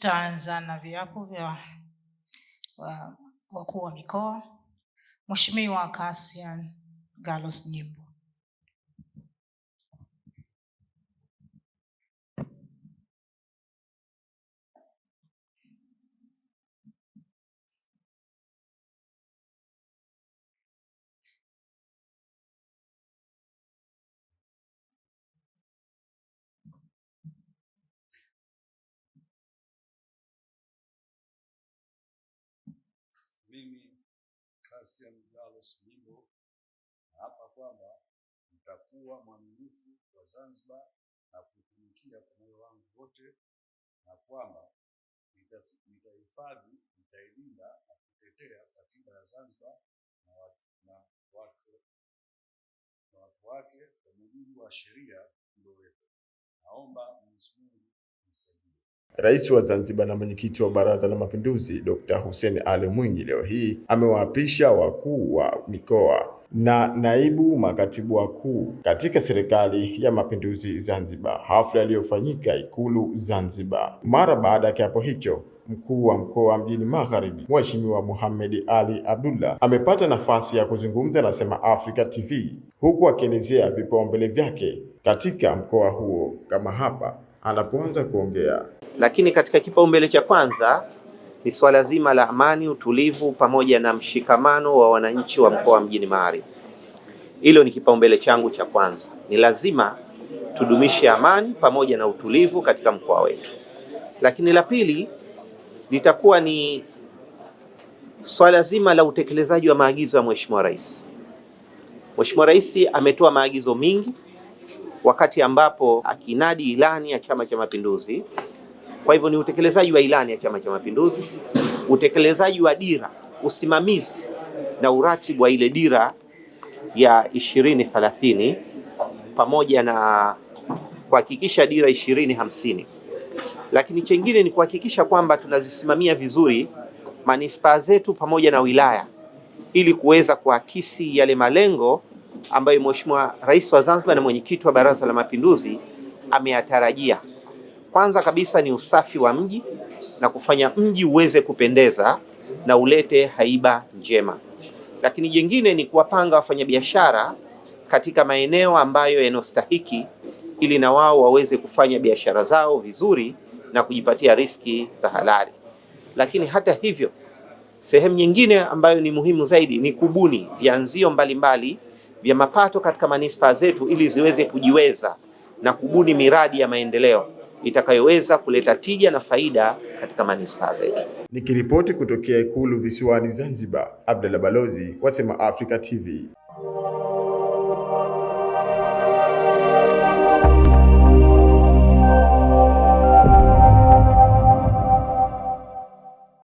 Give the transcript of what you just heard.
Tutaanza na viapo vya wakuu wa mikoa. Mheshimiwa Cassian Gallus Nyimbo. Mimi Cassian Gallus Nyimbo hapa kwamba nitakuwa mwaminifu kwa Zanzibar na kutumikia kwa moyo wangu wote, na kwamba nitahifadhi, nitailinda na kutetea katiba ya Zanzibar na watu wake kwa mujibu wa sheria iliyowekwa. Naomba Mwenyezi Mungu msaidie. Rais wa Zanzibar na mwenyekiti wa Baraza la Mapinduzi Dr. Hussein Ali Mwinyi leo hii amewaapisha wakuu wa mikoa na naibu makatibu wakuu katika Serikali ya Mapinduzi Zanzibar, hafla iliyofanyika Ikulu Zanzibar. Mara baada ya kiapo hicho, mkuu wa mkoa wa Mjini Magharibi Mheshimiwa Mohamed Ali Abdullah amepata nafasi ya kuzungumza na Sema Africa TV, huku akielezea vipaumbele vyake katika mkoa huo, kama hapa anapoanza kuongea. Lakini katika kipaumbele cha kwanza ni swala zima la amani, utulivu pamoja na mshikamano wa wananchi wa mkoa wa Mjini Magharibi. Hilo ni kipaumbele changu cha kwanza. Ni lazima tudumishe amani pamoja na utulivu katika mkoa wetu. Lakini la pili litakuwa ni swala zima la utekelezaji wa maagizo ya Mheshimiwa Rais. Mheshimiwa Rais ametoa maagizo mingi wakati ambapo akinadi ilani ya Chama cha Mapinduzi. Kwa hivyo ni utekelezaji wa ilani ya Chama cha Mapinduzi, utekelezaji wa dira, usimamizi na uratibu wa ile dira ya 2030 pamoja na kuhakikisha dira 2050. Lakini chengine ni kuhakikisha kwamba tunazisimamia vizuri manispaa zetu pamoja na wilaya ili kuweza kuakisi yale malengo ambayo Mheshimiwa Rais wa Zanzibar na mwenyekiti wa Baraza la Mapinduzi ameyatarajia. Kwanza kabisa ni usafi wa mji na kufanya mji uweze kupendeza na ulete haiba njema. Lakini jingine ni kuwapanga wafanyabiashara katika maeneo ambayo yanastahiki ili na wao waweze kufanya biashara zao vizuri na kujipatia riziki za halali. Lakini hata hivyo, sehemu nyingine ambayo ni muhimu zaidi ni kubuni vyanzio mbalimbali vya mapato katika manispaa zetu ili ziweze kujiweza na kubuni miradi ya maendeleo itakayoweza kuleta tija na faida katika manispaa zetu. Nikiripoti kutokea Ikulu visiwani Zanzibar, Abdalla Balozi wa Sema Africa TV.